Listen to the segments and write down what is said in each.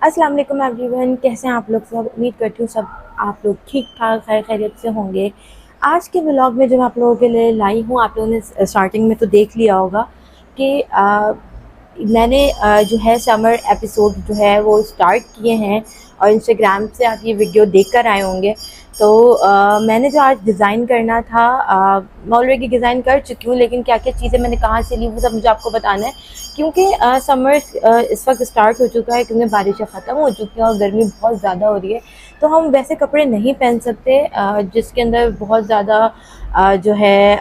अस्सलाम वालेकुम एवरीवन, कैसे हैं आप लोग सब। उम्मीद करती हूँ सब आप लोग ठीक ठाक खैर खैरियत से होंगे। आज के व्लॉग में जो मैं आप लोगों के लिए लाई हूँ, आप लोगों ने स्टार्टिंग में तो देख लिया होगा कि मैंने जो है समर एपिसोड जो है वो स्टार्ट किए हैं और इंस्टाग्राम से आप ये वीडियो देख कर आए होंगे। तो मैंने जो आज डिज़ाइन करना था, मैं ऑलरेडी डिज़ाइन कर चुकी हूँ, लेकिन क्या क्या चीज़ें मैंने कहाँ से ली वो सब मुझे आपको बताना है। क्योंकि समर इस वक्त स्टार्ट हो चुका है, क्योंकि बारिशें ख़त्म हो चुकी हैं और गर्मी बहुत ज़्यादा हो रही है। तो हम वैसे कपड़े नहीं पहन सकते जिसके अंदर बहुत ज़्यादा जो है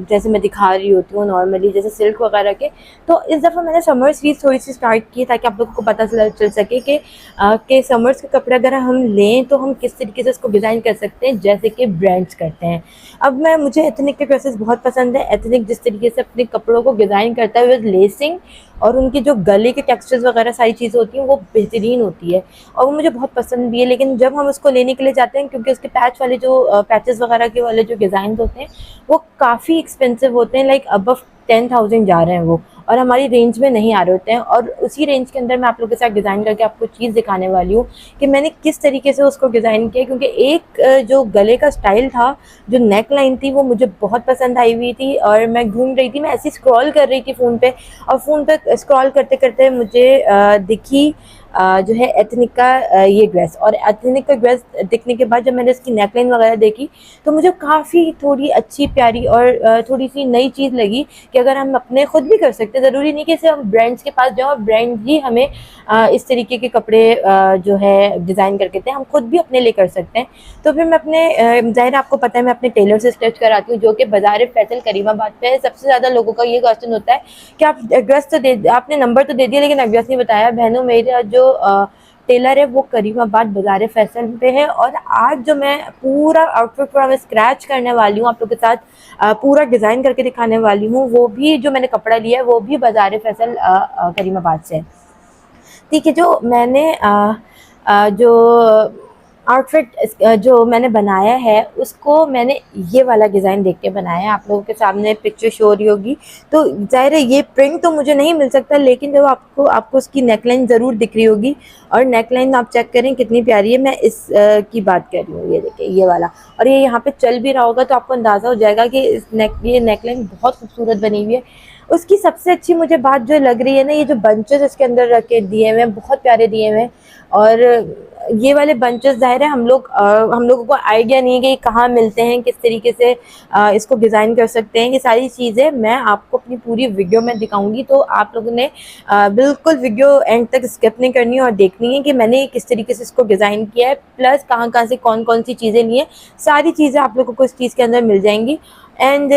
जैसे मैं दिखा रही होती हूँ नॉर्मली, जैसे सिल्क वगैरह के। तो इस दफ़ा मैंने समर सीरीज़ थोड़ी सी स्टार्ट की ताकि आप लोगों को पता चल सके कि समर्स के कपड़े अगर हम लें तो हम किस तरीके से उसको डिज़ाइन कर सकते हैं, जैसे कि ब्रांड्स करते हैं। अब मुझे एथनिक के ड्रेसेस बहुत पसंद है। एथनिक जिस तरीके से अपने कपड़ों को डिज़ाइन करता है विद लेसिंग, और उनकी जो गले के टेक्सचर्स वगैरह सारी चीज़ें होती हैं वो बेहतरीन होती है और वो मुझे बहुत पसंद भी है। लेकिन जब हम उसको लेने के लिए जाते हैं, क्योंकि उसके पैच वाले जो पैचेस वगैरह के वाले जो डिज़ाइन होते हैं वो काफ़ी एक्सपेंसिव होते हैं, लाइक अबव 10,000 जा रहे हैं वो, और हमारी रेंज में नहीं आ रहे होते हैं। और उसी रेंज के अंदर मैं आप लोगों के साथ डिज़ाइन करके आपको चीज़ दिखाने वाली हूँ कि मैंने किस तरीके से उसको डिज़ाइन किया। क्योंकि एक जो गले का स्टाइल था, जो नेक लाइन थी, वो मुझे बहुत पसंद आई हुई थी और मैं घूम रही थी, मैं ऐसी स्क्रॉल कर रही थी फ़ोन पे, और फ़ोन पे स्क्रॉल करते करते मुझे दिखी जो है एथनिक का ये ड्रेस। और एथनिक का ड्रेस दिखने के बाद जब मैंने इसकी नेकलाइन वगैरह देखी तो मुझे काफ़ी थोड़ी अच्छी प्यारी और थोड़ी सी नई चीज़ लगी कि अगर हम अपने खुद भी कर सकते, ज़रूरी नहीं कि सिर्फ हम ब्रांड्स के पास जाओ और ब्रांड ही हमें इस तरीके के कपड़े जो है डिज़ाइन करके दें, हम खुद भी अपने लिए कर सकते हैं। तो फिर मैं अपने ज़ाहिर आपको पता है मैं अपने टेलर से स्टिच कराती हूँ, जो कि बाज़ार फैसल करीमाबाद पे है। सबसे ज़्यादा लोगों का ये क्वेश्चन होता है कि आप एड्रेस तो दे, आपने नंबर तो दे दिया लेकिन एड्रेस नहीं बताया। बहनों, मेरा जो टेलर है वो करीमाबाद बाज़ार फैसल पे है, और आज जो मैं पूरा आउटफिट पूरा मैं स्क्रैच करने वाली हूँ, आप लोग के साथ पूरा डिज़ाइन करके दिखाने वाली हूँ, वो भी जो मैंने कपड़ा लिया है वो भी बाज़ार फैसल करीमाबाद से है। ठीक है, जो मैंने जो आउटफिट जो मैंने बनाया है उसको मैंने ये वाला डिज़ाइन देख के बनाया है। आप लोगों के सामने पिक्चर शो हो रही होगी, तो ज़ाहिर है ये प्रिंट तो मुझे नहीं मिल सकता, लेकिन जब आपको आपको उसकी नेकलाइन ज़रूर दिख रही होगी। और नेकलाइन आप चेक करें कितनी प्यारी है। मैं इस की बात कर रही हूँ, ये देखिए ये वाला, और ये यहाँ पे चल भी रहा होगा तो आपको अंदाज़ा हो जाएगा कि ये नेकलाइन बहुत खूबसूरत बनी हुई है। उसकी सबसे अच्छी मुझे बात जो लग रही है ना, ये जो बंचेस इसके अंदर रखे दिए हुए हैं, बहुत प्यारे दिए हुए हैं। और ये वाले बंचेस ज़ाहिर है हम लोगों को आइडिया नहीं है कि ये कहाँ मिलते हैं, किस तरीके से इसको डिज़ाइन कर सकते हैं। ये सारी चीज़ें मैं आपको अपनी पूरी वीडियो में दिखाऊंगी, तो आप लोगों ने बिल्कुल वीडियो एंड तक स्किप नहीं करनी है और देखनी है कि मैंने किस तरीके से इसको डिज़ाइन किया है, प्लस कहाँ कहाँ से कौन कौन सी चीज़ें ली हैं। सारी चीज़ें आप लोगों को इस चीज़ के अंदर मिल जाएंगी। एंड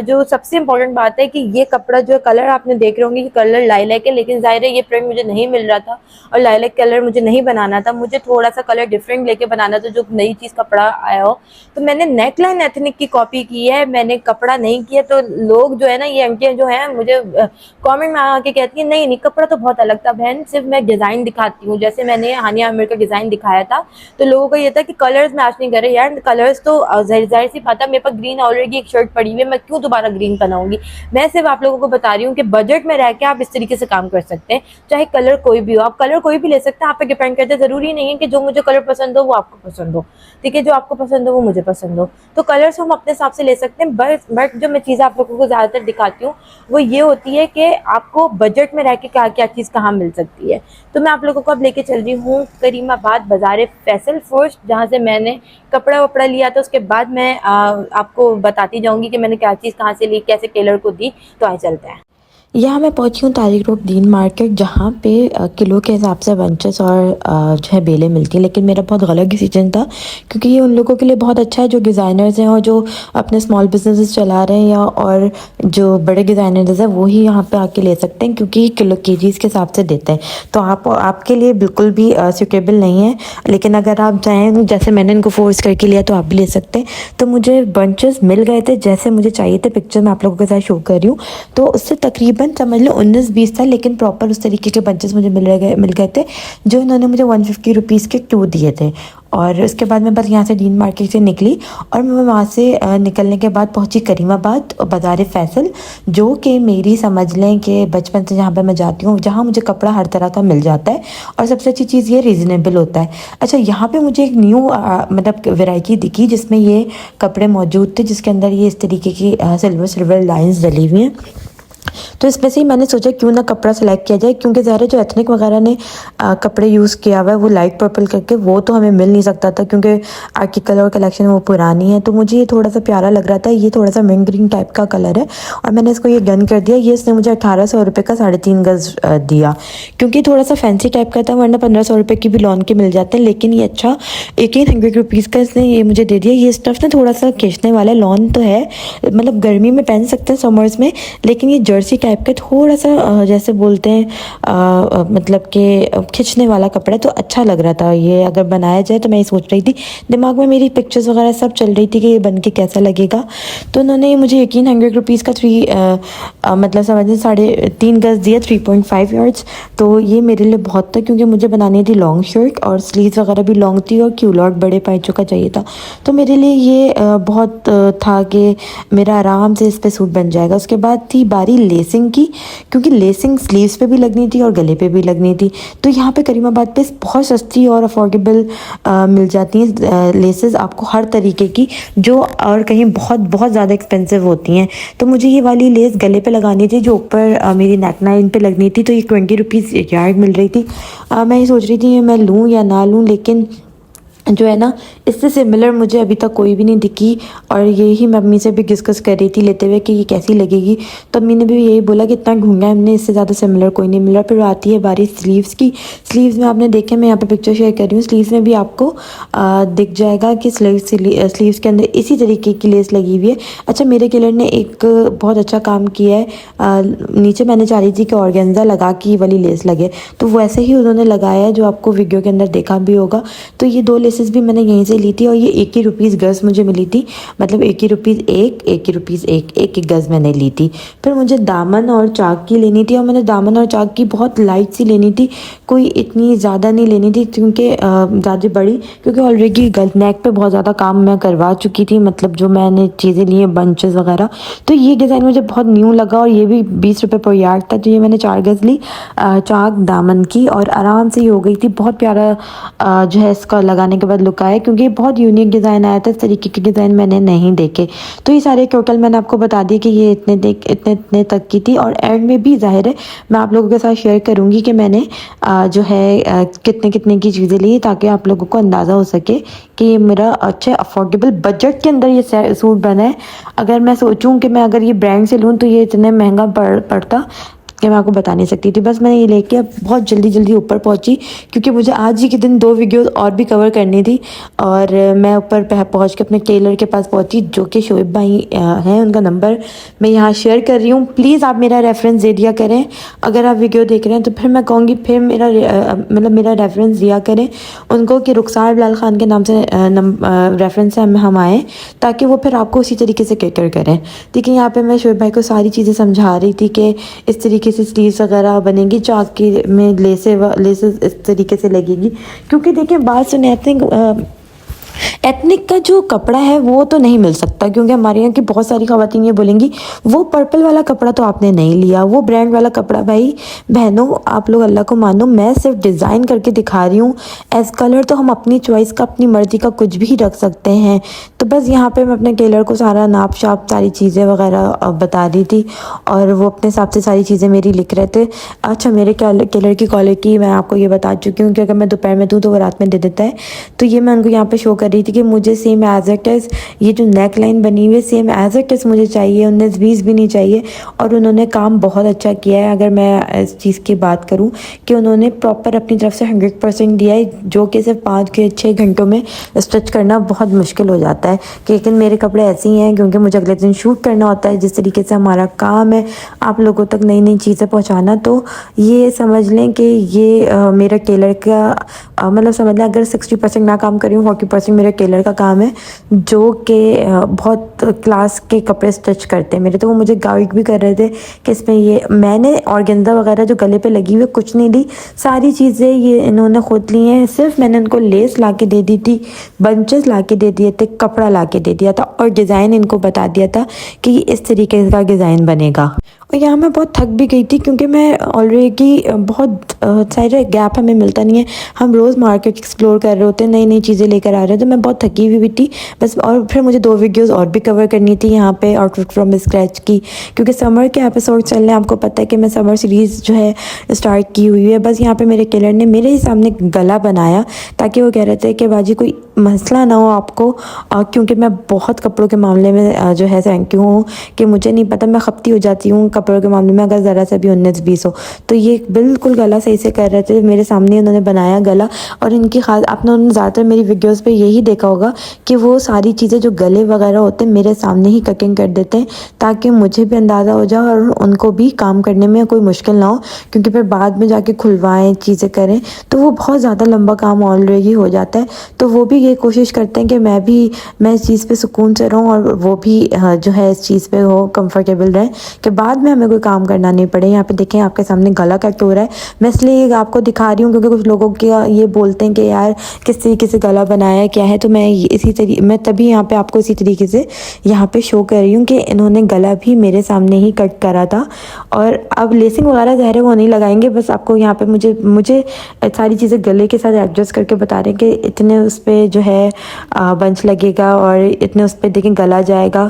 जो सबसे इम्पोर्टेंट बात है कि ये कपड़ा जो कलर आपने देख रहे होंगे, ये कलर लाइलैक है, लेकिन ज़ाहिर है ये प्रिंट मुझे नहीं मिल रहा था और लाइलैक कलर मुझे नहीं बनाना था, मुझे थोड़ा सा कलर डिफरेंट लेके बनाना था, जो नई चीज़ कपड़ा आया हो। तो मैंने नेकलाइन एथनिक की कॉपी की है, मैंने कपड़ा नहीं किया। तो लोग जो है ना, ये आंटियाँ जो हैं, मुझे कमेंट में आके कहती है नहीं नहीं कपड़ा तो बहुत अलग था बहन, सिर्फ मैं डिज़ाइन दिखाती हूँ। जैसे मैंने हानिया आमिर का डिज़ाइन दिखाया था तो लोगों का ये था कि कलर्स मैच नहीं कर रहे। यार कलर्स तो जाहिर सी बात है, मेरे पास ग्रीन ऑलरेडी एक शर्ट पड़ी हुई है, मैं क्यों दोबारा ग्रीन बनाऊंगी। मैं सिर्फ आप लोगों को बता रही हूँ कि बजट में रह के आप इस तरीके से काम कर सकते हैं, चाहे कलर कोई भी हो, आप कलर कोई भी ले सकते हैं। आप पे डिपेंड करते हैं, जरूरी नहीं है कि जो मुझे कलर पसंद हो वो आपको पसंद हो। ठीक है, जो आपको पसंद हो वो मुझे पसंद हो। तो कलर्स हम अपने हिसाब से ले सकते हैं, बट जो मैं चीज़ें आप लोगों को ज़्यादातर दिखाती हूँ वो ये होती है कि आपको बजट में रह के क्या क्या चीज़ कहाँ मिल सकती है। तो मैं आप लोगों को अब लेके चल रही हूँ करीमाबाद बाज़ार फैसल फर्स्ट, जहाँ से मैंने कपड़ा वपड़ा लिया था। उसके बाद मैं आपको बताती जाऊँगी कि मैंने क्या चीज़ कहाँ से ली, कैसे टेलर को दी। तो आइए चलते हैं। यहाँ मैं पहुँची हूँ तारिक रोड दीन मार्केट, जहाँ पे किलो के हिसाब से बंचेस और जो है बेलें मिलती हैं। लेकिन मेरा बहुत गलत डिसीजन था, क्योंकि ये उन लोगों के लिए बहुत अच्छा है जो डिज़ाइनर्स हैं और जो अपने स्मॉल बिजनेसेस चला रहे हैं, या और जो बड़े डिज़ाइनर्स हैं वो ही यहाँ पे आके ले सकते हैं, क्योंकि किलो केजीज़ के हिसाब से देते हैं। तो आपके लिए बिल्कुल भी सूटेबल नहीं है। लेकिन अगर आप चाहें, जैसे मैंने इनको फोर्स करके लिया, तो आप भी ले सकते हैं। तो मुझे बंचेस मिल गए थे जैसे मुझे चाहिए थे। पिक्चर मैं आप लोगों के साथ शो कर रही हूँ। तो उससे तकरीबन समझ लो 19-20 था, लेकिन प्रॉपर उस तरीके के बंचेस मुझे मिल गए थे, जो इन्होंने मुझे 150 रुपीज़ के 2 दिए थे। और उसके बाद मैं बस यहाँ से डीन मार्केट से निकली और मैं वहाँ से निकलने के बाद पहुँची करीमाबाद और बाज़ार फैसल, जो कि मेरी समझ लें कि बचपन से जहाँ पे मैं जाती हूँ, जहाँ मुझे कपड़ा हर तरह का मिल जाता है और सबसे अच्छी चीज़ ये रीज़नेबल होता है। अच्छा, यहाँ पे मुझे एक न्यू मतलब वैरायटी दिखी जिसमें ये कपड़े मौजूद थे, जिसके अंदर ये इस तरीके की सिल्वर सिल्वर लाइंस डली हुई हैं। तो इसमें से ही मैंने सोचा क्यों ना कपड़ा सेलेक्ट किया जाए, क्योंकि ज़ाहिर है जो एथनिक वगैरह ने कपड़े यूज़ किया हुआ है वो लाइट पर्पल करके, वो तो हमें मिल नहीं सकता था क्योंकि आपकी कलर कलेक्शन वो पुरानी है। तो मुझे ये थोड़ा सा प्यारा लग रहा था, ये थोड़ा सा मिंट ग्रीन टाइप का कलर है और मैंने इसको ये डन कर दिया। ये इसने मुझे 1800 रुपये का 3.5 गज दिया, क्योंकि थोड़ा सा फैंसी टाइप का था, वरना 1500 रुपये की भी लॉन के मिल जाते हैं। लेकिन ये अच्छा 1800 रुपीज़ का इसने ये मुझे दे दिया। ये स्टफ़ ना थोड़ा सा खींचने वाला है, लॉन तो है, मतलब गर्मी में पहन सकते हैं समर्स में, लेकिन ये जर्सी टाइप का थोड़ा सा जैसे बोलते हैं मतलब कि खींचने वाला कपड़ा, तो अच्छा लग रहा था। ये अगर बनाया जाए तो मैं ये सोच रही थी, दिमाग में मेरी पिक्चर्स वगैरह सब चल रही थी कि ये बन के कैसा लगेगा। तो उन्होंने मुझे 1800 रुपीज़ का मतलब समझिए 3.5 गज दिया, 3.5 यार्ड्स। तो ये मेरे लिए बहुत था, क्योंकि मुझे बनानी थी लॉन्ग शर्ट और स्लीव्स वगैरह भी लॉन्ग थी और क्यूलॉट बड़े पैचों का चाहिए था। तो मेरे लिए ये बहुत था कि मेरा आराम से इस पर सूट बन जाएगा। उसके बाद थी बारी लेसिंग की, क्योंकि लेसिंग स्लीव्स पे भी लगनी थी और गले पे भी लगनी थी। तो यहाँ पे करीमाबाद पे बहुत सस्ती और अफोर्डेबल मिल जाती हैं लेसेस आपको हर तरीके की, जो और कहीं बहुत बहुत ज़्यादा एक्सपेंसिव होती हैं। तो मुझे ये वाली लेस गले पे लगानी थी, जो ऊपर मेरी नेक लाइन पे लगनी थी। तो ये 20 रुपीज़ यार्ड मिल रही थी। मैं ये सोच रही थी मैं लूँ या ना लूँ, लेकिन जो है ना, इससे सिमिलर मुझे अभी तक कोई भी नहीं दिखी। और यही मैं अम्मी से भी डिस्कस कर रही थी लेते हुए कि ये कैसी लगेगी। तो अम्मी ने भी यही बोला कि इतना ढूंढा है हमने, इससे ज़्यादा सिमिलर कोई नहीं मिला। फिर आती है बारी स्लीव्स की। स्लीव्स में आपने देखे, मैं यहाँ पे पिक्चर शेयर कर रही हूँ, स्लीव्स में भी आपको दिख जाएगा कि स्लीव्स के अंदर इसी तरीके की लेस लगी हुई है। अच्छा, मेरे टेलर ने एक बहुत अच्छा काम किया है। नीचे मैंने चाह रही थी कि ऑर्गेन्जा लगा के वाली लेस लगे, तो वैसे ही उन्होंने लगाया है, जो आपको वीडियो के अंदर देखा भी होगा। तो ये 2 लेसेस भी मैंने यहीं से ली थी और ये 1 ही रुपीज़ गज़ मुझे मिली थी, मतलब 1 ही रुपीज़ एक ही रुपीज़ एक गज़ मैंने ली थी। फिर मुझे दामन और चाक की लेनी थी और मैंने दामन और चाक की बहुत लाइट सी लेनी थी, कोई इतनी ज़्यादा नहीं लेनी थी, क्योंकि ज़्यादा बड़ी, क्योंकि ऑलरेडी नेक पे बहुत ज़्यादा काम मैं करवा चुकी थी, मतलब जो मैंने चीज़ें ली हैं बंचेस वगैरह। तो ये डिज़ाइन मुझे बहुत न्यू लगा और ये भी 20 रुपये पर यार्ड था। तो ये मैंने 4 गज़ ली चाक दामन की और आराम से ही हो गई थी। बहुत प्यारा जो है इसका लगाने के बाद लुक आया, क्योंकि बहुत यूनिक डिज़ाइन आया था, इस तरीके के डिज़ाइन मैंने नहीं देखे। तो ये सारे टोटल मैंने आपको बता दिए कि ये इतने तक की थी। और एंड में भी ज़ाहिर है मैं आप लोगों के साथ शेयर करूँगी कि मैंने जो है कितने की चीज़ें ली, ताकि आप लोगों को अंदाज़ा हो सके कि ये मेरा अच्छे अफोर्डेबल बजट के अंदर ये सूट बना है। अगर मैं सोचूं कि मैं अगर ये ब्रांड से लूँ तो ये इतने महंगा पड़ता कि मैं आपको बता नहीं सकती थी। बस मैंने ये लेके अब बहुत जल्दी ऊपर पहुंची, क्योंकि मुझे आज ही के दिन 2 वीडियोस और भी कवर करनी थी। और मैं ऊपर पहुंच के अपने टेलर के पास पहुंची, जो कि शोएब भाई हैं, उनका नंबर मैं यहाँ शेयर कर रही हूँ। प्लीज़ आप मेरा रेफरेंस दे दिया करें, अगर आप वीडियो देख रहे हैं तो फिर मैं कहूँगी फिर मेरा रेफरेंस दिया करें उनको कि रुखसार बिलाल ख़ान के नाम से रेफरेंस से हम आएँ, ताकि वो फिर आपको उसी तरीके से कैटर करें। देखिए, यहाँ पर मैं शोएब भाई को सारी चीज़ें समझा रही थी कि इस तरीके से स्लीव्स वगैरह बनेंगी, चाक की में लेसेस इस तरीके से लगेगी। क्योंकि देखिए, बात सुने, एथनिक का जो कपड़ा है वो तो नहीं मिल सकता, क्योंकि हमारे यहाँ की बहुत सारी ख़वातीन ये बोलेंगी वो पर्पल वाला कपड़ा तो आपने नहीं लिया, वो ब्रांड वाला कपड़ा। भाई बहनों, आप लोग अल्लाह को मानो, मैं सिर्फ डिज़ाइन करके दिखा रही हूँ। एज कलर तो हम अपनी चॉइस का, अपनी मर्ज़ी का कुछ भी रख सकते हैं। तो बस यहाँ पे मैं अपने टेलर को सारा नाप शाप सारी चीज़ें वगैरह बता दी थी और वो अपने हिसाब से सारी चीज़ें मेरी लिख रहे थे। अच्छा, मेरे टेलर की क्वालिटी मैं आपको ये बता चुकी हूँ कि अगर मैं दोपहर में दूँ तो वो रात में दे देता है। तो ये मैं उनको यहाँ पे शो कर रही थी कि मुझे सेम एज इट इज़ ये जो नेक लाइन बनी हुई है सेम एज इट इज़ मुझे चाहिए, 19-20 भी नहीं चाहिए। और उन्होंने काम बहुत अच्छा किया है। अगर मैं इस चीज़ की बात करूँ कि उन्होंने प्रॉपर अपनी तरफ से 100% दिया है, जो कि सिर्फ 5 के 6 घंटों में स्टिच करना बहुत मुश्किल हो जाता है। लेकिन मेरे कपड़े ऐसे ही हैं, क्योंकि मुझे अगले दिन शूट करना होता है। जिस तरीके से हमारा काम है आप लोगों तक नई नई चीज़ें पहुँचाना, तो ये समझ लें कि ये मेरा टेलर का मतलब समझ लें, अगर 60% मैं काम कर रही हूँ, 40% मेरे टेलर का काम है जो कि बहुत क्लास के कपड़े स्टिच करते हैं मेरे, तो वो मुझे गाइड भी कर रहे थे कि इसमें ये मैंने ऑर्गेन्जा वगैरह जो गले पे लगी हुई कुछ नहीं ली, सारी चीज़ें ये इन्होंने खुद ली हैं। सिर्फ मैंने इनको लेस ला के दे दी थी, बंचेस ला के दे दिए थे, कपड़ा ला के दे दिया था और डिज़ाइन इनको बता दिया था कि इस तरीके का डिज़ाइन बनेगा। और यहाँ मैं बहुत थक भी गई थी क्योंकि मैं ऑलरेडी बहुत सारे गैप हमें मिलता नहीं है, हम रोज़ मार्केट एक्सप्लोर कर रहे होते हैं, नई नई चीज़ें लेकर आ रहे हैं, तो मैं बहुत थकी हुई भी थी बस। और फिर मुझे 2 वीडियोस और भी कवर करनी थी यहाँ पे आउटफिट फ्रॉम स्क्रैच की, क्योंकि समर के एपिसोड चल रहे हैं। आपको पता है कि मैं समर सीरीज़ जो है स्टार्ट की हुई है। बस यहाँ पे मेरे टेलर ने मेरे ही सामने गला बनाया ताकि वो कह रहे थे कि बाजी कोई मसला ना हो आपको, क्योंकि मैं बहुत कपड़ों के मामले में जो है थैंक यू हूँ कि मुझे नहीं पता, मैं खपती हो जाती हूँ कपड़ों के मामले में अगर ज़रा सा भी 19-20 हो। तो ये बिल्कुल गला सही से कर रहे थे, मेरे सामने उन्होंने बनाया गला। और इनकी खास आपने ज़्यादातर मेरी वीडियोज़ पे यही देखा होगा कि वो सारी चीज़ें जो गले वगैरह होते हैं मेरे सामने ही कटिंग कर देते हैं ताकि मुझे भी अंदाज़ा हो जाए और उनको भी काम करने में कोई मुश्किल ना हो, क्योंकि फिर बाद में जाके खुलवाएं चीज़ें करें तो वो बहुत ज़्यादा लंबा काम ऑलरेडी हो जाता है। तो वो भी ये कोशिश करते हैं कि मैं इस चीज़ पे सुकून से रहूँ और वो भी जो है इस चीज़ पे हो कंफर्टेबल रहे कि बाद में हमें कोई काम करना नहीं पड़े। यहाँ पे देखें आपके सामने गला कट हो रहा है, मैं इसलिए आपको दिखा रही हूँ क्योंकि कुछ लोगों के ये बोलते हैं कि यार किस तरीके से गला बनाया क्या है, तो मैं तभी यहाँ पे आपको इसी तरीके से यहाँ पे शो कर रही हूँ कि इन्होंने गला भी मेरे सामने ही कट करा था। और अब लेसिंग वगैरह ज़ाहिर है वो नहीं लगाएंगे, बस आपको यहाँ पे मुझे सारी चीज़ें गले के साथ एडजस्ट करके बता रहे हैं कि इतने उस पर जो है बंच लगेगा और इतने उस पर देखें गला जाएगा।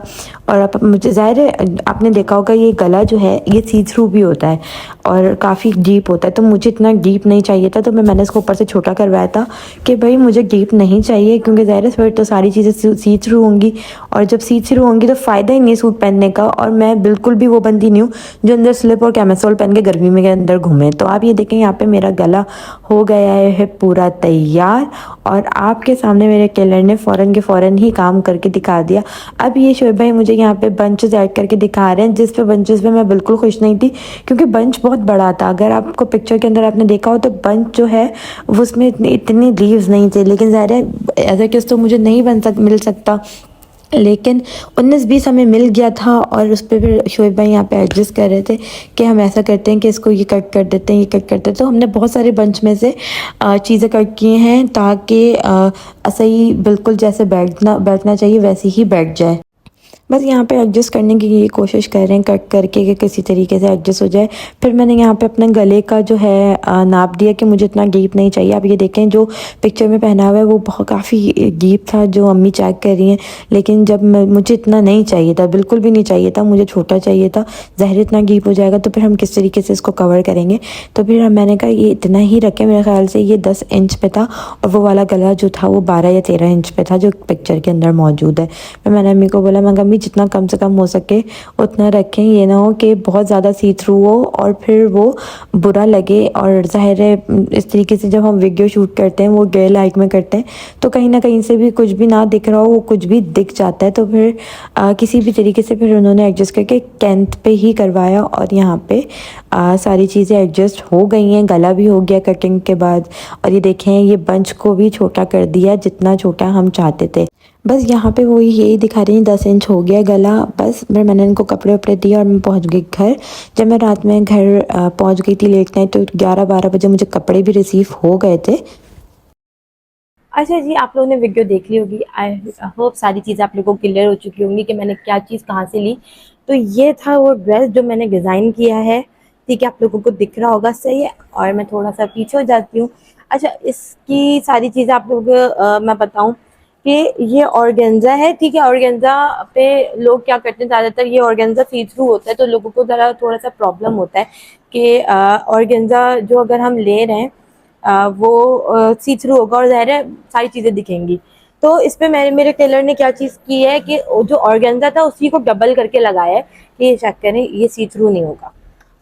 और अब मुझे ज़ाहिर है आपने देखा होगा ये गला जो है ये सी थ्रू भी होता है और काफ़ी डीप होता है, तो मुझे इतना डीप नहीं चाहिए था, तो मैंने इसको ऊपर से छोटा करवाया था कि भाई मुझे डीप नहीं चाहिए, क्योंकि ज़ाहिर है फिर तो सारी चीज़ें सी थ्रू होंगी और जब सी थ्रू होंगी तो फ़ायदा ही नहीं सूट पहनने का। और मैं बिल्कुल भी वो बंदी नहीं हूँ जो अंदर स्लिप और कैमिसोल पहन के गर्मी में अंदर घूमे। तो आप ये देखें यहाँ पे मेरा गला हो गया है पूरा तैयार और आपके सामने मेरे टेलर ने फ़ौरन के फ़ौरन ही काम करके दिखा दिया। अब ये शोएब भाई मुझे यहाँ पे बंचेस ऐड करके दिखा रहे हैं, जिस पे बंचेस पे मैं बिल्कुल खुश नहीं थी क्योंकि बंच बहुत बड़ा था। अगर आपको पिक्चर के अंदर आपने देखा हो तो बंच जो है वो उसमें इतनी लीव्स नहीं थे, लेकिन ज़ाहिर है एज ए किस तो मुझे नहीं मिल सकता, लेकिन 19-20 हमें मिल गया था। और उस पर फिर शोएब भाई यहाँ पे एडजस्ट कर रहे थे कि हम ऐसा करते हैं कि इसको ये कट कर देते हैं, ये कट करते हैं। तो हमने बहुत सारे बंच में से चीज़ें कट की हैं ताकि सही बिल्कुल जैसे बैठना चाहिए वैसे ही बैठ जाए। बस यहाँ पे एडजस्ट करने की ये कोशिश कर रहे हैं कट करके कि किसी तरीके से एडजस्ट हो जाए। फिर मैंने यहाँ पे अपने गले का जो है नाप दिया कि मुझे इतना डीप नहीं चाहिए। आप ये देखें जो पिक्चर में पहना हुआ है वो बहुत काफ़ी डीप था जो अम्मी चेक कर रही हैं, लेकिन जब मुझे इतना नहीं चाहिए था, बिल्कुल भी नहीं चाहिए था, मुझे छोटा चाहिए था। ज़ाहिर इतना डीप हो जाएगा तो फिर हम किस तरीके से इसको कवर करेंगे। तो फिर मैंने कहा ये इतना ही रखें, मेरे ख्याल से ये 10 इंच पे था और वो वाला गला जो था वो 12 या 13 इंच पे था जो पिक्चर के अंदर मौजूद है। फिर मैंने अम्मी को बोला, मैं अम्मी जितना कम से कम हो सके उतना रखें, ये ना हो कि बहुत ज़्यादा सी थ्रू हो और फिर वो बुरा लगे। और ज़ाहिर है इस तरीके से जब हम वीडियो शूट करते हैं वो डे लाइट में करते हैं तो कहीं ना कहीं से भी कुछ भी ना दिख रहा हो वो कुछ भी दिख जाता है। तो फिर किसी भी तरीके से फिर उन्होंने एडजस्ट करके कैंथ पे ही करवाया और यहाँ पे सारी चीज़ें एडजस्ट हो गई हैं, गला भी हो गया कटिंग के बाद। और ये देखें ये बंच को भी छोटा कर दिया जितना छोटा हम चाहते थे। बस यहाँ पे वो यही दिखा रही हैं 10 इंच हो गया गला। बस फिर मैंने इनको कपड़े वपड़े दिए और मैं पहुँच गई घर। जब मैं रात में घर पहुँच गई थी लेट नाइट तो 11-12 बजे मुझे कपड़े भी रिसीव हो गए थे। अच्छा जी, आप लोगों ने वीडियो देख ली होगी। आई होप सारी चीज़ें आप लोगों को क्लियर हो चुकी होंगी कि मैंने क्या चीज़ कहाँ से ली। तो ये था वो ड्रेस जो मैंने डिज़ाइन किया है, ठीक है, आप लोगों को दिख रहा होगा सही है। और मैं थोड़ा सा पीछे हो जाती हूँ। अच्छा, इसकी सारी चीज़ें आप लोगों को मैं बताऊँ कि ये ऑर्गेन्जा है, ठीक है। ऑर्गेन्जा पे लोग क्या करते हैं, ज़्यादातर ये ऑर्गेन्जा सी थ्रू होता है तो लोगों को ज़रा थोड़ा सा प्रॉब्लम होता है कि ऑर्गेन्जा जो अगर हम ले रहे हैं वो सी थ्रू होगा और ज़ाहिर है सारी चीज़ें दिखेंगी। तो इस पे मेरे टेलर ने क्या चीज़ की है कि जो ऑर्गेन्जा था उसी को डबल करके लगाया है कि ये चेक करें, ये सी थ्रू नहीं होगा।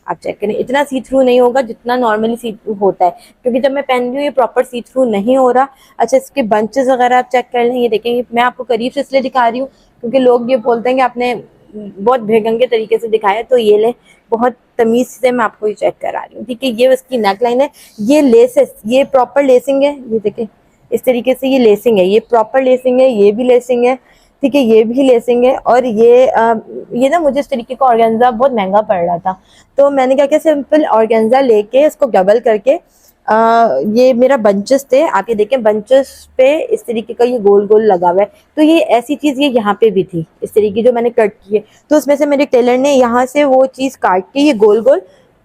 आप चेक करें, इतना सी थ्रू नहीं होगा जितना नॉर्मली सी थ्रू होता है, क्योंकि जब मैं पहन रही हूँ ये प्रॉपर सी थ्रू नहीं हो रहा। अच्छा, इसके बंचेस वगैरह आप चेक कर लें, ये देखेंगे। मैं आपको करीब से इसलिए दिखा रही हूँ क्योंकि लोग ये बोलते हैं कि आपने बहुत बेढंगे तरीके से दिखाया, तो ये ले बहुत तमीज़ से मैं आपको ये चेक करा रही हूँ, ठीक है। ये इसकी नेक लाइन है, ये लेसेस, ये प्रॉपर लेसिंग है, ये देखें इस तरीके से ये लेसिंग है, ये प्रॉपर लेसिंग है, ये भी लेसिंग है, ठीक है, ये भी लेसिंग है। और ये ना मुझे इस तरीके का ऑर्गेन्जा बहुत महंगा पड़ रहा था, तो मैंने क्या किया, सिंपल ऑर्गेन्जा लेके इसको डबल करके ये मेरा बंचेस थे, आप ये देखें बंचेस पे इस तरीके का ये गोल गोल लगा हुआ है। तो ये ऐसी चीज़ ये यहाँ पे भी थी इस तरीके जो मैंने कट की है, तो उसमें से मेरे टेलर ने यहाँ से वो चीज़ काट के ये गोल गोल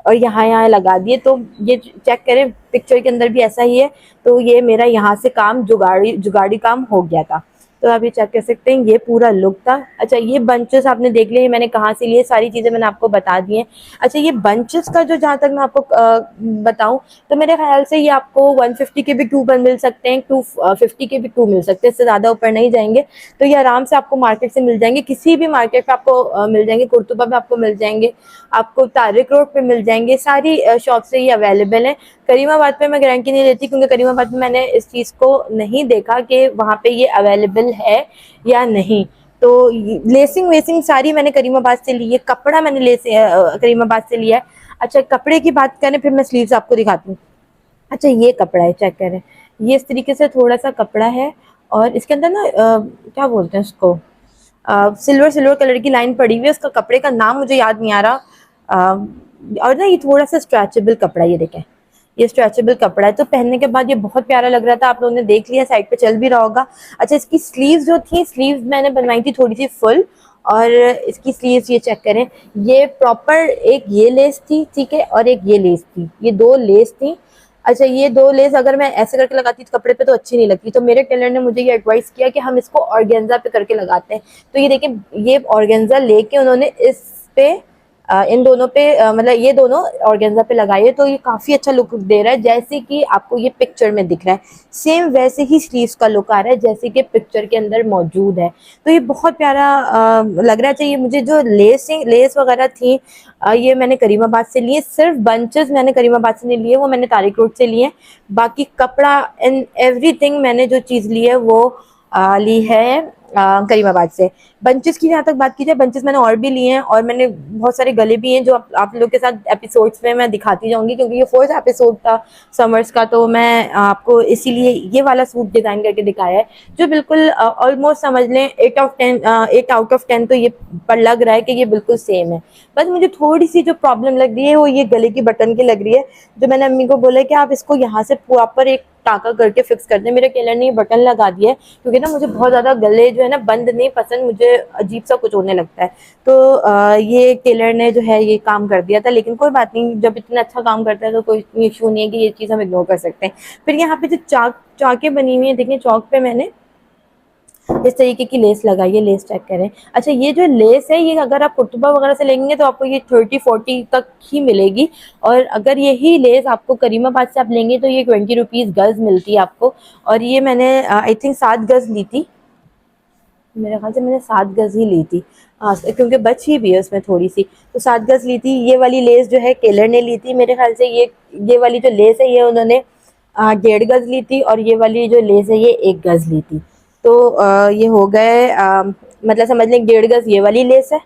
और यहाँ यहाँ लगा दिए। तो ये चेक करें, पिक्चर के अंदर भी ऐसा ही है। तो ये मेरा यहाँ से काम जुगाड़ी जुगाड़ी काम हो गया था। तो आप ये चेक कर सकते हैं, ये पूरा लुक था। अच्छा, ये बंचेस आपने देख लिए मैंने कहाँ से लिए, सारी चीज़ें मैंने आपको बता दी हैं। अच्छा, ये बंचेस का जो जहाँ तक मैं आपको बताऊं, तो मेरे ख्याल से ये आपको 150 के भी 2 मिल सकते हैं, 250 के भी 2 मिल सकते हैं, इससे ज़्यादा ऊपर नहीं जाएंगे। तो ये आराम से आपको मार्केट से मिल जाएंगे, किसी भी मार्केट पे आपको मिल जाएंगे, कुर्तुबा में आपको मिल जाएंगे, आपको तारिक रोड पे मिल जाएंगे, सारी शॉप से ये अवेलेबल है। करीमाबाद पे मैं गारंटी नहीं लेती, क्योंकि करीमाबाद में मैंने इस चीज़ को नहीं देखा कि वहाँ पे ये अवेलेबल है या नहीं। तो लेसिंग वेसिंग सारी मैंने करीमाबाद से ली है, कपड़ा मैंने करीमाबाद से लिया है। अच्छा, कपड़े की बात करें, फिर मैं स्लीव्स आपको दिखाती हूँ। अच्छा, ये कपड़ा है, चेक करें, ये इस तरीके से थोड़ा सा कपड़ा है, और इसके अंदर ना क्या बोलते हैं उसको, सिल्वर सिल्वर कलर की लाइन पड़ी हुई है, उसका कपड़े का नाम मुझे याद नहीं आ रहा। और ना ये थोड़ा सा स्ट्रेचेबल कपड़ा है, ये देखें, ये स्ट्रेचेबल कपड़ा है, तो पहनने के बाद ये बहुत प्यारा लग रहा था। आप लोगों ने देख लिया, साइड पे चल भी रहा होगा। अच्छा, इसकी स्लीव्स जो थी, स्लीव्स मैंने बनवाई थी थोड़ी सी फुल, और इसकी स्लीव्स ये चेक करें, ये प्रॉपर एक ये लेस थी, ठीक है, और एक ये लेस थी, ये 2 लेस थी। अच्छा, ये 2 लेस अगर मैं ऐसे करके लगाती तो कपड़े पे तो अच्छी नहीं लगती, तो मेरे टेलर ने मुझे ये एडवाइस किया कि हम इसको ऑर्गेन्जा पे करके लगाते हैं। तो ये देखिए, ये ऑर्गेन्जा लेके उन्होंने इस पे इन दोनों पे मतलब ये दोनों ऑर्गेन्जा पे लगाई है, तो ये काफ़ी अच्छा लुक दे रहा है, जैसे कि आपको ये पिक्चर में दिख रहा है। सेम वैसे ही स्लीव्स का लुक आ रहा है जैसे कि पिक्चर के अंदर मौजूद है। तो ये बहुत प्यारा लग रहा है। चाहिए मुझे जो लेस वगैरह थी, ये मैंने करीमाबाद से लिए, सिर्फ बंचेस मैंने करीमाबाद से नहीं लिए, वो मैंने तारिक रोड से लिए। बाकी कपड़ा एंड एवरीथिंग मैंने जो चीज़ ली है वो ली है करीमाबाद से। बंचेस की जहाँ तक बात की जाए, बंचेस मैंने और भी लिए हैं, और मैंने बहुत सारे गले भी हैं जो आप लोग के साथ एपिसोड्स में मैं दिखाती जाऊंगी, क्योंकि ये 4th एपिसोड था समर्स का, तो मैं आपको इसीलिए ये वाला सूट डिज़ाइन करके दिखाया है, जो बिल्कुल ऑलमोस्ट समझ लें 8 आउट ऑफ 10 तो ये पर लग रहा है कि ये बिल्कुल सेम है। बस मुझे थोड़ी सी जो प्रॉब्लम लग रही है वो ये गले की बटन की लग रही है, जो मैंने अम्मी को बोला कि आप इसको यहाँ से प्रॉपर एक टाका करके फिक्स कर दें। मेरे टेलर ने ये बटन लगा दिया है, क्योंकि ना मुझे बहुत ज़्यादा गले जो है ना बंद नहीं पसंद, मुझे अजीब सा कुछ होने लगता है। तो ये टेलर ने जो है ये काम कर दिया था, लेकिन कोई बात नहीं, जब इतना अच्छा काम करता है तो कोई इशू नहीं है कि ये चीज़ हम इग्नोर कर सकते हैं। फिर यहाँ पे जो चाके बनी हुई है, देखिए चौक पे मैंने इस तरीके की लेस लगाई है, लेस चेक करें। अच्छा, ये जो लेस है, ये अगर आप कुर्तुबा वगैरह से लेंगे तो आपको ये 30-40 तक ही मिलेगी, और अगर यही लेस आपको करीमाबाद से आप लेंगे तो ये 20 रुपीज़ गज़ मिलती है आपको। और ये मैंने आई थिंक 7 गज़ ली थी, मेरे ख्याल से मैंने 7 गज़ ही ली थी, हाँ, क्योंकि बची भी है उसमें थोड़ी सी, तो 7 गज़ ली थी। ये वाली लेस जो है टेलर ने ली थी मेरे ख्याल से, ये वाली जो लेस है ये उन्होंने 1.5 गज़ ली थी, और ये वाली जो लेस है ये 1 गज़ ली थी। तो ये हो गए मतलब समझ लें 1.5 गज़ ये वाली लेस है,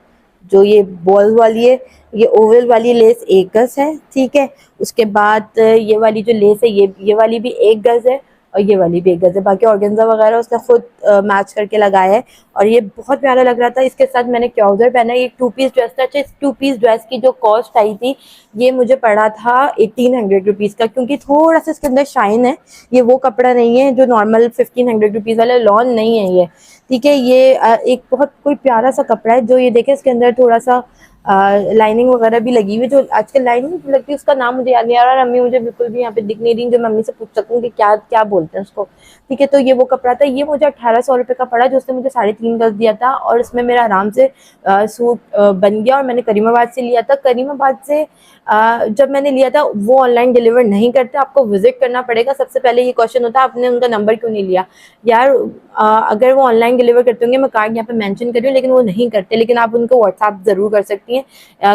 जो ये बॉल वाली है, ये ओवल वाली लेस 1 गज़ है, ठीक है। उसके बाद ये वाली जो लेस है ये वाली भी 1 गज़ है, और ये वाली भी 1 गज़ है। बाकी ऑर्गेन्जा वगैरह उसने खुद मैच करके लगाया है, और ये बहुत प्यारा लग रहा था। इसके साथ मैंने ट्राउज़र पहना है, ये 2 पीस ड्रेस था। अच्छा, इस 2 पीस ड्रेस की जो कॉस्ट आई थी, ये मुझे पड़ा था 1800 रुपीज़ का, क्योंकि थोड़ा सा इसके अंदर शाइन है, ये वो कपड़ा नहीं है जो नॉर्मल 1500 रुपीज़ वाला लॉन नहीं है ये, ठीक है। ये एक बहुत कोई प्यारा सा कपड़ा है, जो ये देखें इसके अंदर थोड़ा सा लाइनिंग वगैरह भी लगी हुई है, जो आजकल लाइनिंग लगती है उसका नाम मुझे याद नहीं आ रहा, और अम्मी मुझे बिल्कुल भी यहाँ पे दिख नहीं रही जो मम्मी से पूछ सकूँ कि क्या क्या बोलते हैं उसको, ठीक है। तो ये वो कपड़ा था, ये मुझे 1800 रुपये का पड़ा, जो उसने मुझे 3.5 गज़ दिया था, और इसमें मेरा आराम से सूट बन गया। और मैंने करीमाबाद से लिया था। करीमाबाद से जब मैंने लिया था, वो ऑनलाइन डिलीवर नहीं करते, आपको विजिट करना पड़ेगा। सबसे पहले ये क्वेश्चन होता है आपने उनका नंबर क्यों नहीं लिया यार। अगर वो ऑनलाइन डिलीवर करते होंगे, मैं कार्ड यहाँ पे मेंशन कर रही हूँ, लेकिन वो नहीं करते, लेकिन आप उनको व्हाट्सएप ज़रूर कर सकती हैं।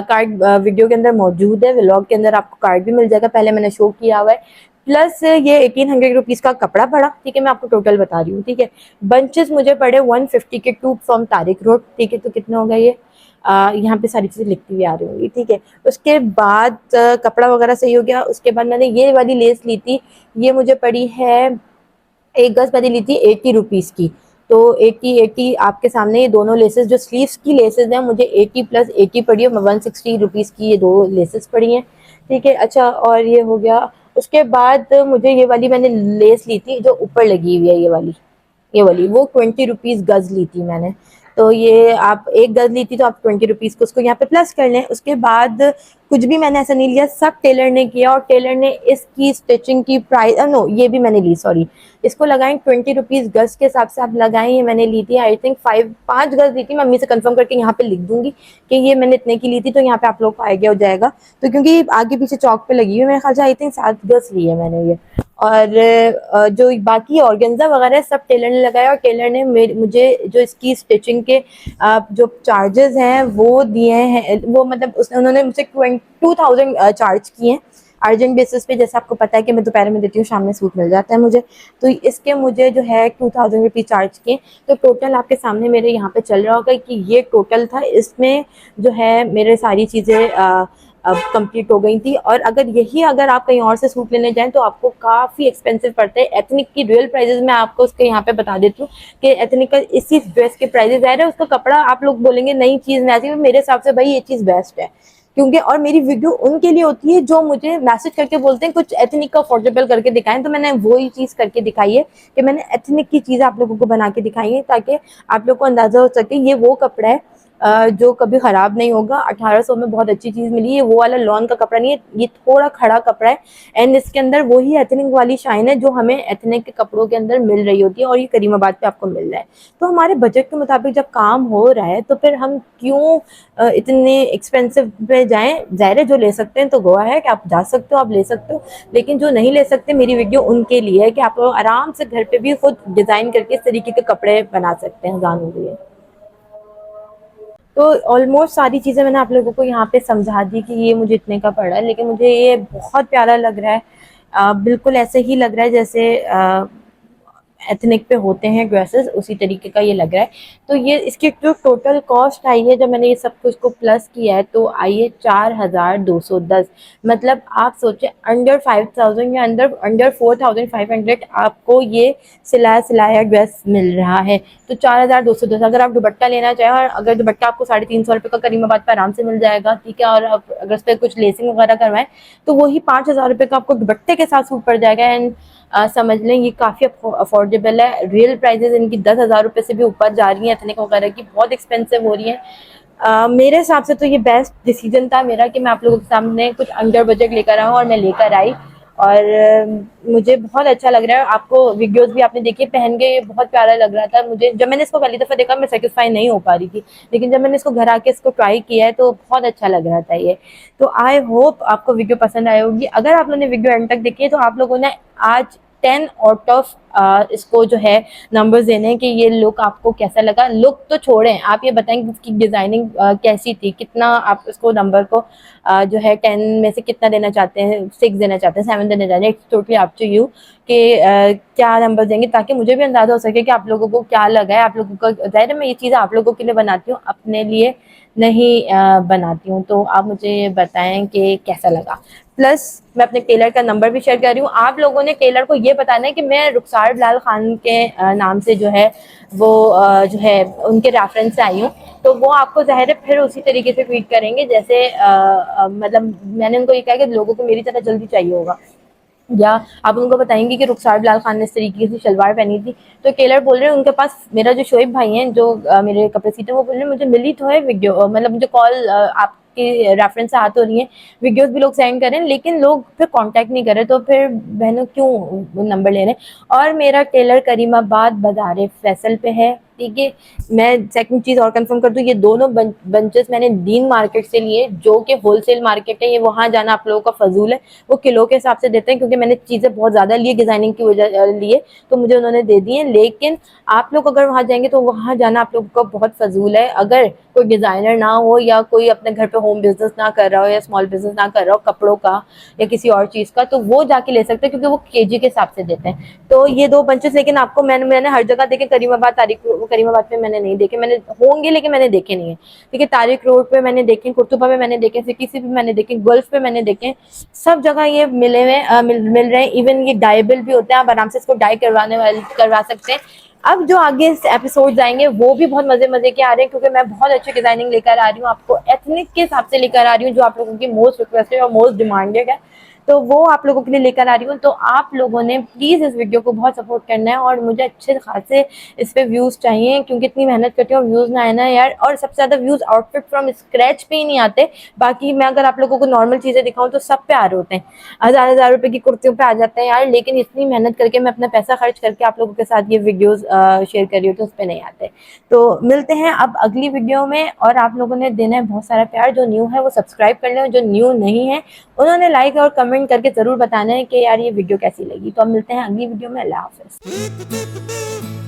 कार्ड वीडियो के अंदर मौजूद है, व्लॉग के अंदर आपको कार्ड भी मिल जाएगा, पहले मैंने शो किया हुआ है। प्लस ये 1800 रुपीज़ का कपड़ा पड़ा, ठीक है, मैं आपको टोटल बता रही हूँ, ठीक है। बंचेस मुझे पड़े 150 के 2 फ्रॉम तारिक रोड, ठीक है। तो कितना हो गया ये, यहाँ पे सारी चीज़ें लिखती हुई आ रही होंगी, ठीक है। उसके बाद कपड़ा वगैरह सही हो गया। उसके बाद मैंने ये वाली लेस ली थी, ये मुझे पड़ी है एक गज मैंने ली थी 80 रुपीज़ की। तो 80 आपके सामने ये दोनों लेसेस जो स्लीव्स की लेसेस हैं मुझे 80 + 80 पड़ी है, 160 रुपीज़ की ये दो लेसेस पड़ी हैं। ठीक है, अच्छा, और ये हो गया। उसके बाद मुझे ये वाली मैंने लेस ली थी जो ऊपर लगी हुई है, ये वाली वो 20 रुपीज़ गज ली थी मैंने। तो ये आप एक गज ली थी तो आप 20 रुपीज़ को उसको यहाँ पे प्लस कर लें। उसके बाद कुछ भी मैंने ऐसा नहीं लिया, सब टेलर ने किया और टेलर ने इसकी स्टिचिंग की प्राइस, नो ये भी मैंने ली, सॉरी, इसको लगाएं 20 रुपीज़ गज के हिसाब से आप लगाएं। ये मैंने ली थी आई थिंक 5 गज ली थी, मम्मी से कंफर्म करके यहाँ पे लिख दूंगी कि ये मैंने इतने की ली थी, तो यहाँ पे आप लोग को आइडिया हो जाएगा। तो क्योंकि आगे पीछे चौक पे लगी हुई है, मेरे ख्याल से आई थिंक 7 गज ली है मैंने ये। और जो बाकी ऑर्गेन्जा वगैरह सब टेलर ने लगाया और टेलर ने मुझे जो इसकी स्टिचिंग के जो चार्जेस हैं वो दिए हैं, वो मतलब उन्होंने मुझसे 2000 चार्ज किए हैं अर्जेंट बेसिस पे। जैसे आपको पता है कि मैं दोपहर में देती हूँ, शाम में सूट मिल जाता है मुझे, तो इसके मुझे जो है 2000 रुपीज़ चार्ज किए। तो टोटल आपके सामने मेरे यहाँ पे चल रहा होगा कि ये टोटल था, इसमें जो है मेरे सारी चीज़ें अब कंप्लीट हो गई थी। और अगर आप कहीं और से सूट लेने जाएं तो आपको काफ़ी एक्सपेंसिव पड़ता है। एथनिक की रियल प्राइजेस मैं आपको उसके यहाँ पे बता देती हूँ कि एथनिक का इसी ड्रेस के प्राइजेस ज़ाहिर है, उसका कपड़ा आप लोग बोलेंगे नई चीज़ में आती है, मेरे हिसाब से भाई ये चीज़ बेस्ट है। क्योंकि और मेरी वीडियो उनके लिए होती है जो मुझे मैसेज करके बोलते हैं कुछ एथनिक का अफोर्डेबल करके दिखाएं, तो मैंने वही चीज़ करके दिखाई है कि मैंने एथनिक की चीज़ आप लोगों को बना के दिखाई है ताकि आप लोग को अंदाज़ा हो सके ये वो कपड़ा है जो कभी ख़राब नहीं होगा। 1800 में बहुत अच्छी चीज़ मिली है, वो वाला लॉन का कपड़ा नहीं है, ये थोड़ा खड़ा कपड़ा है एंड इसके अंदर वही एथनिक वाली शाइन है जो हमें एथनिक के कपड़ों के अंदर मिल रही होती है और ये करीमाबाद पे आपको मिल रहा है। तो हमारे बजट के मुताबिक जब काम हो रहा है तो फिर हम क्यों इतने एक्सपेंसिव पे जाएं। ज़ाहिर है जो ले सकते हैं तो गोवा है कि आप जा सकते हो, आप ले सकते हो, लेकिन जो नहीं ले सकते मेरी वीडियो उनके लिए है कि आप लोग आराम से घर पे भी खुद डिज़ाइन करके इस तरीके के कपड़े बना सकते हैं जानों के लिए। तो ऑलमोस्ट सारी चीज़ें मैंने आप लोगों को यहाँ पे समझा दी कि ये मुझे इतने का पड़ा है, लेकिन मुझे ये बहुत प्यारा लग रहा है। बिल्कुल ऐसे ही लग रहा है जैसे एथनिक पे होते हैं ड्रेसेस, उसी तरीके का ये लग रहा है। तो ये इसकी जो टोटल कॉस्ट आई है जब मैंने ये सब कुछ को प्लस किया है तो आई है 4210। मतलब आप सोचे अंडर 5000 या अंडर 4500 आपको ये सिलाया ड्रेस मिल रहा है। तो 4210 अगर आप दुपट्टा लेना चाहें, और अगर दुपट्टा आपको 350 रुपये का करीमाबाद पर आराम से मिल जाएगा, ठीक है, और आप अगर उस पर कुछ लेसिंग वगैरह करवाएं तो वही 5000 रुपये का आपको दुपट्टे के साथ सूट पड़ जाएगा। एंड समझ लें ये काफ़ी अफोर्डेबल है। रियल प्राइजेस इनकी 10,000 रुपये से भी ऊपर जा रही हैं, एथनिक वगैरह की बहुत एक्सपेंसिव हो रही हैं। मेरे हिसाब से तो ये बेस्ट डिसीजन था मेरा कि मैं आप लोगों के सामने कुछ अंडर बजट लेकर आऊँ और मैं लेकर आई। और मुझे बहुत अच्छा लग रहा है। आपको वीडियोस भी आपने देखी, पहन के ये बहुत प्यारा लग रहा था मुझे। जब मैंने इसको पहली दफ़ा देखा मैं सेटिस्फाई नहीं हो पा रही थी, लेकिन जब मैंने इसको घर आके इसको ट्राई किया है तो बहुत अच्छा लग रहा था ये। तो आई होप आपको वीडियो पसंद आई होगी। अगर आप लोगों ने वीडियो एंड तक देखी है तो आप लोगों ने आज 10 आउट ऑफ इसको जो है नंबर्स देने हैं कि ये लुक आपको कैसा लगा। लुक तो छोड़ें, आप ये बताएं कि इसकी डिज़ाइनिंग कैसी थी, कितना आप इसको नंबर को जो है 10 में से कितना देना चाहते हैं, 6 देना चाहते हैं, 7 देना चाहते हैं, it's totally up to you कि क्या नंबर देंगे ताकि मुझे भी अंदाज़ा हो सके कि आप लोगों को क्या लगा है। आप लोगों को ज़ाहिर है मैं ये चीज़ें आप लोगों के लिए बनाती हूँ, अपने लिए नहीं बनाती हूँ। तो आप मुझे बताएं कि कैसा लगा। प्लस मैं अपने टेलर का नंबर भी शेयर कर रही हूँ। आप लोगों ने टेलर को ये बताना है कि मैं रुखसार बिलाल खान के नाम से जो है वो जो है उनके रेफरेंस से आई हूँ। तो वो आपको ज़ाहिर है फिर उसी तरीके से ट्वीट करेंगे जैसे मतलब मैंने उनको ये कहा कि लोगों को मेरी तरह जल्दी चाहिए होगा, या आप उनको बताएंगे कि रुखसार बिलाल खान ने इस तरीके से शलवार पहनी थी। तो टेलर बोल रहे हैं उनके पास, मेरा जो शोएब भाई हैं जो मेरे कपड़े सीते हैं, वो बोल रहे हैं मुझे मिली तो है वीडियो, मतलब मुझे कॉल आपके रेफरेंस से आ तो रही है, वीडियोस भी लोग सेंड करें लेकिन लोग फिर कांटेक्ट नहीं कर रहे, तो फिर बहनों क्यों नंबर ले रहे हैं। और मेरा टेलर करीमाबाद बाज़ार फैसल पे है, ठीक है। मैं सेकंड चीज़ और कंफर्म कर दूं, ये दोनों बंचेस मैंने दीन मार्केट से लिए जो कि होलसेल मार्केट है। ये वहाँ जाना आप लोगों का फजूल है, वो किलो के हिसाब से देते हैं क्योंकि मैंने चीज़ें बहुत ज़्यादा ली डिज़ाइनिंग की वजह लिए, तो मुझे उन्होंने दे दी है। लेकिन आप लोग अगर वहाँ जाएंगे तो वहाँ जाना आप लोगों का बहुत फजूल है। अगर कोई डिज़ाइनर ना हो या कोई अपने घर पे होम बिजनेस ना कर रहा हो या स्मॉल बिजनेस ना कर रहा हो कपड़ों का या किसी और चीज़ का, तो वो जाके ले सकते हैं क्योंकि वो केजी के हिसाब से देते हैं। तो ये 2 बंचेस, लेकिन आपको मैंने हर जगह देखे, करीमाबाद पे मैंने नहीं देखे, मैंने होंगे लेकिन मैंने देखे नहीं है। ठीक है, तारिक रोड पे मैंने देखे, कुर्तुबा में मैंने देखे, सिटी से भी मैंने देखे, गल्फ पे मैंने देखे, सब जगह ये मिले हुए मिल रहे हैं। इवन ये डाइबल भी होते हैं, आप आराम से इसको डाई करवा सकते हैं। अब जो आगे एपिसोड आएंगे वो भी बहुत मजे मजे के आ रहे हैं क्योंकि मैं बहुत अच्छी डिजाइनिंग लेकर आ रही हूँ, आपको एथनिक के हिसाब से लेकर आ रही हूँ, जो आप लोगों की मोस्ट रिक्वेस्टेड और मोस्ट डिमांडेड है, तो वो आप लोगों के लिए लेकर आ रही हूँ। तो आप लोगों ने प्लीज इस वीडियो को बहुत सपोर्ट करना है और मुझे अच्छे खासे इस पे व्यूज चाहिए क्योंकि इतनी मेहनत करती हूँ, व्यूज ना आए ना यार। और सबसे ज्यादा व्यूज आउटफिट फ्रॉम स्क्रैच पे ही नहीं आते, बाकी मैं अगर आप लोगों को नॉर्मल चीजें दिखाऊं तो सब पे आ रहे होते हैं, हजार रुपए की कुर्तियों पे आ जाते हैं यार, लेकिन इतनी मेहनत करके मैं अपना पैसा खर्च करके आप लोगों के साथ ये वीडियोस शेयर कर रही हूँ तो उस पर नहीं आते। तो मिलते हैं अब अगली वीडियो में, और आप लोगों ने देना है बहुत सारा प्यार। जो न्यू है वो सब्सक्राइब कर लें, जो न्यू नहीं है उन्होंने लाइक और कमेंट करके जरूर बताना है कि यार ये वीडियो कैसी लगी। तो अब मिलते हैं अगली वीडियो में। अल्लाह हाफिज।